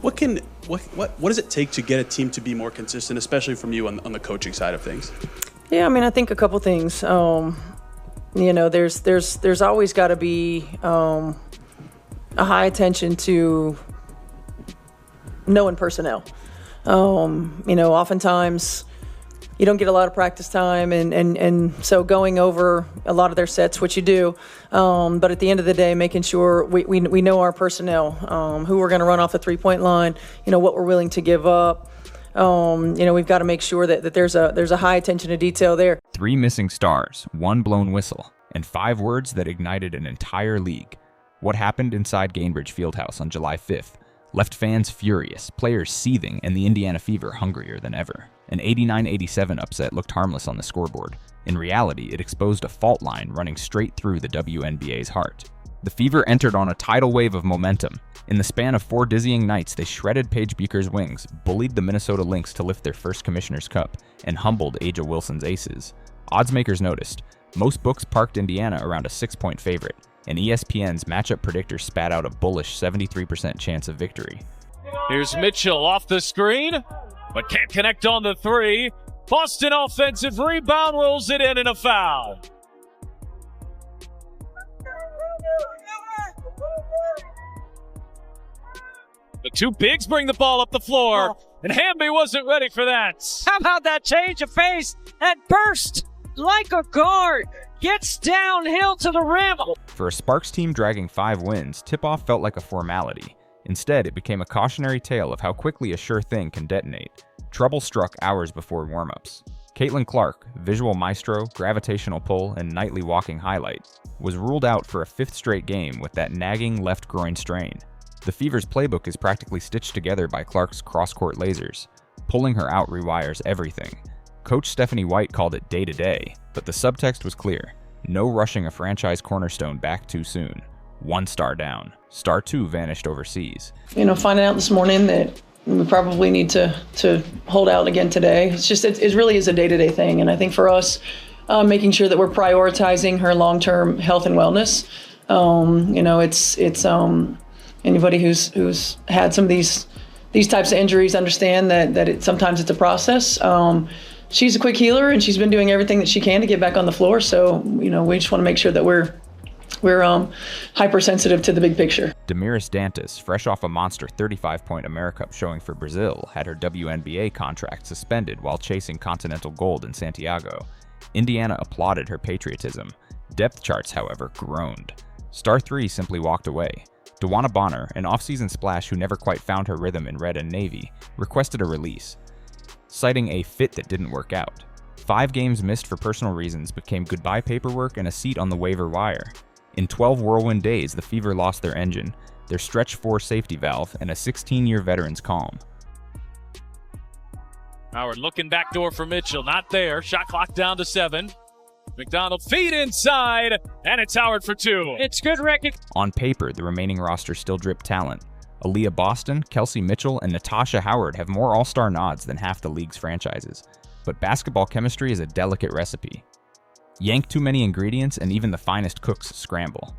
What does it take to get a team to be more consistent, especially from you on the coaching side of things? Yeah, I mean, I think a couple things. There's always got to be a high attention to knowing personnel. Oftentimes you don't get a lot of practice time, and so going over a lot of their sets, which you do, but at the end of the day, making sure we know our personnel, who we're going to run off the three-point line, what we're willing to give up. We've got to make sure that there's a high attention to detail there. 3 missing stars, 1 blown whistle, and 5 words that ignited an entire league. What happened inside Gainbridge Fieldhouse on July 5th left fans furious, players seething, and the Indiana Fever hungrier than ever. An 89-87 upset looked harmless on the scoreboard. In reality, it exposed a fault line running straight through the WNBA's heart. The Fever entered on a tidal wave of momentum. In the span of 4 dizzying nights, they shredded Paige Bueckers Wings, bullied the Minnesota Lynx to lift their first Commissioner's Cup, and humbled Aja Wilson's aces. Oddsmakers noticed. Most books parked Indiana around a 6-point favorite, and ESPN's matchup predictor spat out a bullish 73% chance of victory. Here's Mitchell off the screen, but can't connect on the 3. Boston offensive rebound rolls it in and a foul. The 2 bigs bring the ball up the floor, and Hamby wasn't ready for that. How about that change of pace and burst like a guard? Gets downhill to the rim. For a Sparks team dragging 5 wins, tip-off felt like a formality. Instead, it became a cautionary tale of how quickly a sure thing can detonate. Trouble struck hours before warm-ups. Caitlin Clark, visual maestro, gravitational pull, and nightly walking highlight, was ruled out for a 5th straight game with that nagging left groin strain. The Fever's playbook is practically stitched together by Clark's cross-court lasers. Pulling her out rewires everything. Coach Stephanie White called it day-to-day, but the subtext was clear. No rushing a franchise cornerstone back too soon. 1 star down. Star 2 vanished overseas. Finding out this morning that we probably need to hold out again today. It really is a day-to-day thing, and I think for us, making sure that we're prioritizing her long-term health and wellness. Anybody who's had some of these types of injuries understand that sometimes it's a process. She's a quick healer, and she's been doing everything that she can to get back on the floor. So, we just want to make sure that we're hypersensitive to the big picture. Damiris Dantas, fresh off a monster 35-point AmeriCup showing for Brazil, had her WNBA contract suspended while chasing continental gold in Santiago. Indiana applauded her patriotism. Depth charts, however, groaned. Star 3 simply walked away. Dewana Bonner, an offseason splash who never quite found her rhythm in red and navy, requested a release, citing a fit that didn't work out. 5 games missed for personal reasons became goodbye paperwork and a seat on the waiver wire. In 12 whirlwind days, the Fever lost their engine, their stretch 4 safety valve, and a 16-year veteran's calm. Howard looking backdoor for Mitchell, not there. Shot clock down to 7. McDonald feed inside, and it's Howard for 2. It's good recognition. On paper, the remaining roster still dripped talent. Aaliyah Boston, Kelsey Mitchell, and Natasha Howard have more all-star nods than half the league's franchises. But basketball chemistry is a delicate recipe. Yank too many ingredients and even the finest cooks scramble.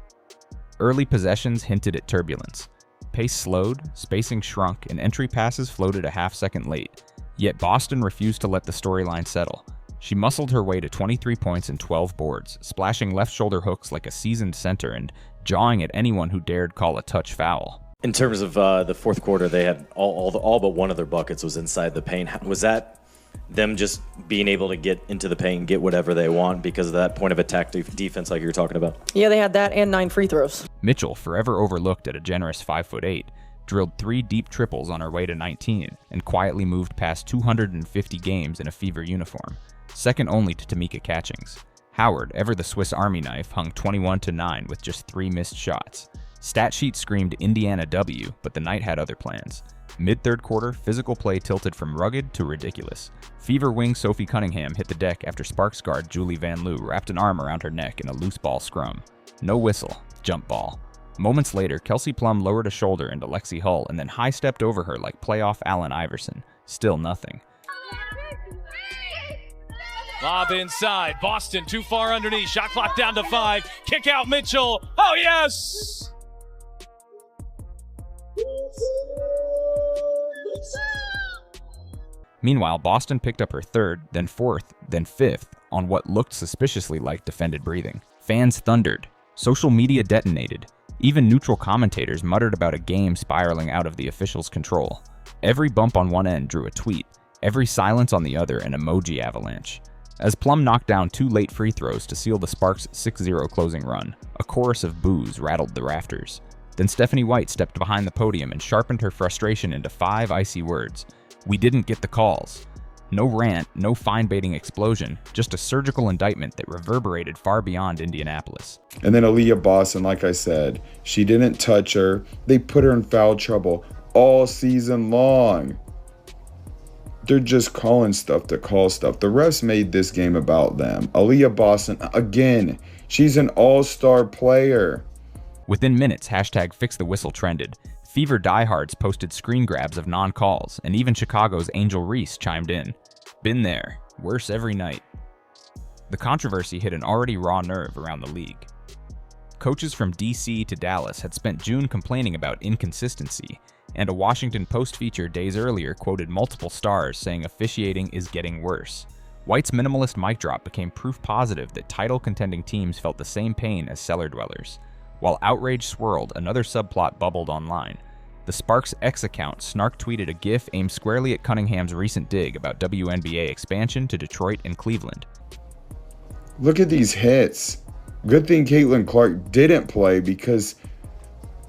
Early possessions hinted at turbulence. Pace slowed, spacing shrunk, and entry passes floated a half-second late. Yet Boston refused to let the storyline settle. She muscled her way to 23 points and 12 boards, splashing left shoulder hooks like a seasoned center and jawing at anyone who dared call a touch foul. In terms of the fourth quarter, they had all but one of their buckets was inside the paint. Was that them just being able to get into the paint and get whatever they want because of that point of attack defense like you were talking about? Yeah, they had that and 9 free throws. Mitchell, forever overlooked at a generous 5'8", drilled 3 deep triples on her way to 19 and quietly moved past 250 games in a Fever uniform, second only to Tamika Catchings. Howard, ever the Swiss Army knife, hung 21-9 with just 3 missed shots. Stat sheet screamed Indiana W, but the night had other plans. Mid-third quarter, physical play tilted from rugged to ridiculous. Fever wing Sophie Cunningham hit the deck after Sparks guard Julie Van Loo wrapped an arm around her neck in a loose ball scrum. No whistle, jump ball. Moments later, Kelsey Plum lowered a shoulder into Lexi Hull and then high-stepped over her like playoff Allen Iverson. Still nothing. Lob inside. Boston too far underneath. Shot clock down to 5. Kick out Mitchell. Oh, yes! Meanwhile, Boston picked up her third, then fourth, then fifth on what looked suspiciously like defended breathing. Fans thundered. Social media detonated. Even neutral commentators muttered about a game spiraling out of the officials' control. Every bump on one end drew a tweet, every silence on the other an emoji avalanche. As Plum knocked down 2 late free throws to seal the Sparks' 6-0 closing run, a chorus of boos rattled the rafters. Then Stephanie White stepped behind the podium and sharpened her frustration into 5 icy words. "We didn't get the calls." No rant, no fine-baiting explosion, just a surgical indictment that reverberated far beyond Indianapolis. And then Aaliyah Boston, like I said, she didn't touch her. They put her in foul trouble all season long. They're just calling stuff to call stuff. The refs made this game about them. Aaliyah Boston, again, she's an all-star player. Within minutes, #FixTheWhistle trended. Fever diehards posted screen grabs of non-calls, and even Chicago's Angel Reese chimed in. Been there. Worse every night. The controversy hit an already raw nerve around the league. Coaches from DC to Dallas had spent June complaining about inconsistency, and a Washington Post feature days earlier quoted multiple stars saying officiating is getting worse. White's minimalist mic drop became proof positive that title-contending teams felt the same pain as cellar dwellers. While outrage swirled, another subplot bubbled online. The Sparks X account snark-tweeted a GIF aimed squarely at Cunningham's recent dig about WNBA expansion to Detroit and Cleveland. Look at these hits. Good thing Caitlin Clark didn't play because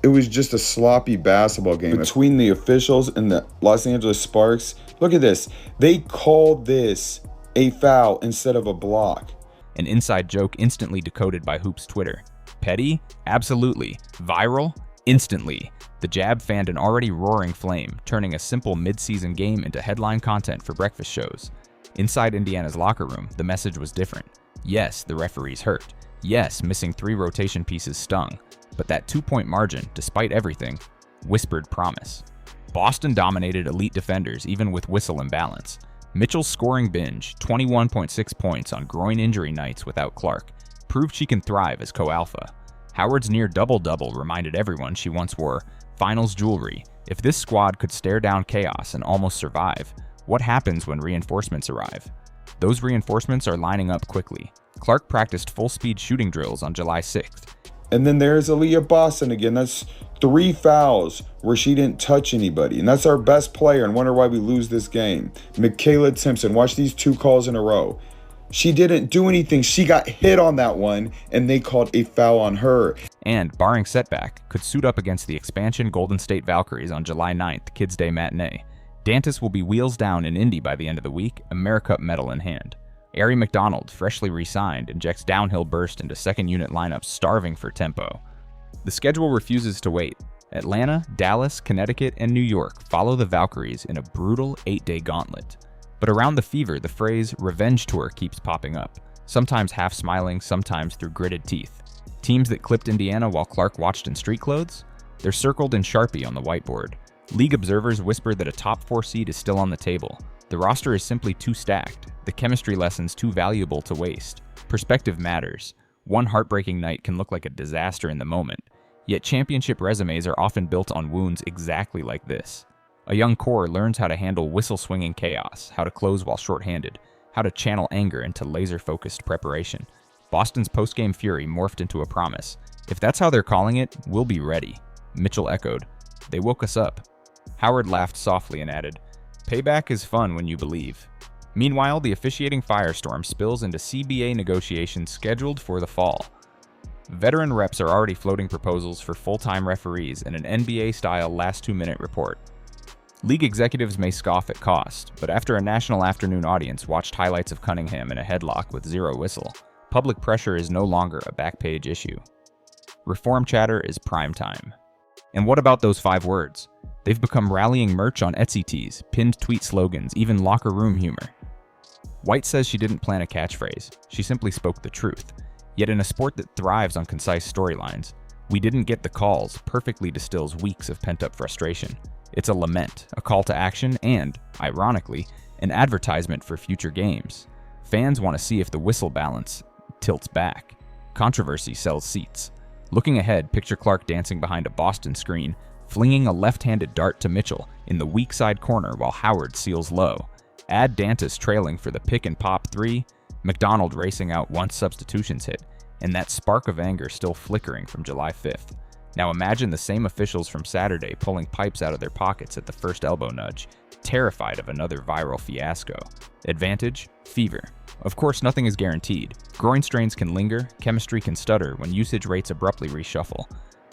it was just a sloppy basketball game between the officials and the Los Angeles Sparks. Look at this. They called this a foul instead of a block. An inside joke instantly decoded by Hoops Twitter. Petty? Absolutely. Viral? Instantly. The jab fanned an already roaring flame, turning a simple mid-season game into headline content for breakfast shows. Inside Indiana's locker room, the message was different. Yes, the referees hurt. Yes, missing 3 rotation pieces stung. But that 2-point margin, despite everything, whispered promise. Boston dominated elite defenders even with whistle imbalance. Mitchell's scoring binge, 21.6 points on groin injury nights without Clark, proved she can thrive as co-alpha. Howard's near double-double reminded everyone she once wore finals jewelry. If this squad could stare down chaos and almost survive, what happens when reinforcements arrive? Those reinforcements are lining up quickly. Clark practiced full-speed shooting drills on July 6th. And then there's Aaliyah Boston again. That's 3 fouls where she didn't touch anybody. And that's our best player, and wonder why we lose this game. Michaela Timpson, watch these 2 calls in a row. She didn't do anything. She got hit on that one, and they called a foul on her. And, barring setback, could suit up against the expansion Golden State Valkyries on July 9th, Kids' Day matinee. Dantas will be wheels down in Indy by the end of the week, AmeriCup medal in hand. Ari McDonald, freshly re-signed, injects downhill burst into second-unit lineups starving for tempo. The schedule refuses to wait. Atlanta, Dallas, Connecticut, and New York follow the Valkyries in a brutal 8-day gauntlet. But around the Fever, the phrase revenge tour keeps popping up, sometimes half smiling, sometimes through gritted teeth. Teams that clipped Indiana while Clark watched in street clothes? They're circled in Sharpie on the whiteboard. League observers whisper that a top 4 seed is still on the table. The roster is simply too stacked, the chemistry lessons too valuable to waste. Perspective matters. One heartbreaking night can look like a disaster in the moment, yet championship resumes are often built on wounds exactly like this. A young core learns how to handle whistle-swinging chaos, how to close while shorthanded, how to channel anger into laser-focused preparation. Boston's post-game fury morphed into a promise. If that's how they're calling it, we'll be ready. Mitchell echoed. They woke us up. Howard laughed softly and added, payback is fun when you believe. Meanwhile, the officiating firestorm spills into CBA negotiations scheduled for the fall. Veteran reps are already floating proposals for full-time referees in an NBA-style last 2-minute report. League executives may scoff at cost, but after a national afternoon audience watched highlights of Cunningham in a headlock with 0 whistle, public pressure is no longer a back-page issue. Reform chatter is prime time. And what about those 5 words? They've become rallying merch on Etsy tees, pinned tweet slogans, even locker room humor. White says she didn't plan a catchphrase, she simply spoke the truth. Yet in a sport that thrives on concise storylines, "we didn't get the calls" perfectly distills weeks of pent-up frustration. It's a lament, a call to action, and, ironically, an advertisement for future games. Fans want to see if the whistle balance tilts back. Controversy sells seats. Looking ahead, picture Clark dancing behind a Boston screen, flinging a left-handed dart to Mitchell in the weak side corner while Howard seals low. Add Dantas trailing for the pick and pop 3, McDonald racing out once substitutions hit, and that spark of anger still flickering from July 5th. Now imagine the same officials from Saturday pulling pipes out of their pockets at the first elbow nudge, terrified of another viral fiasco. Advantage? Fever. Of course, nothing is guaranteed. Groin strains can linger, chemistry can stutter when usage rates abruptly reshuffle.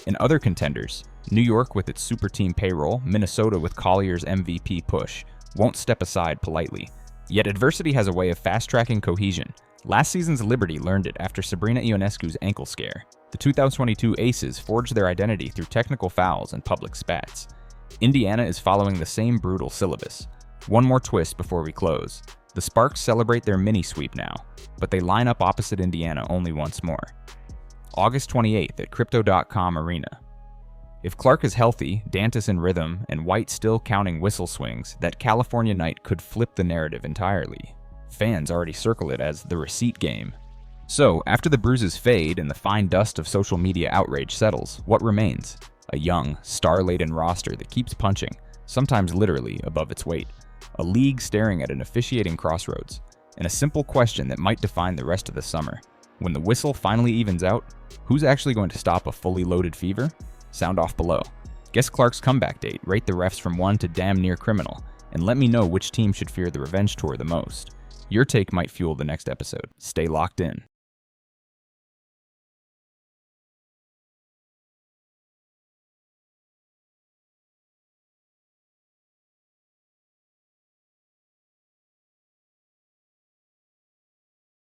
In other contenders, New York with its super team payroll, Minnesota with Collier's MVP push, won't step aside politely. Yet adversity has a way of fast-tracking cohesion. Last season's Liberty learned it after Sabrina Ionescu's ankle scare. The 2022 Aces forged their identity through technical fouls and public spats. Indiana is following the same brutal syllabus. One more twist before we close. The Sparks celebrate their mini-sweep now, but they line up opposite Indiana only once more. August 28th at Crypto.com Arena. If Clark is healthy, Dantas in rhythm, and White still counting whistle swings, that California night could flip the narrative entirely. Fans already circle it as the receipt game. So, after the bruises fade and the fine dust of social media outrage settles, what remains? A young, star-laden roster that keeps punching, sometimes literally above its weight. A league staring at an officiating crossroads, and a simple question that might define the rest of the summer. When the whistle finally evens out, who's actually going to stop a fully loaded Fever? Sound off below. Guess Clark's comeback date, rate the refs from 1 to damn near criminal, and let me know which team should fear the revenge tour the most. Your take might fuel the next episode. Stay locked in.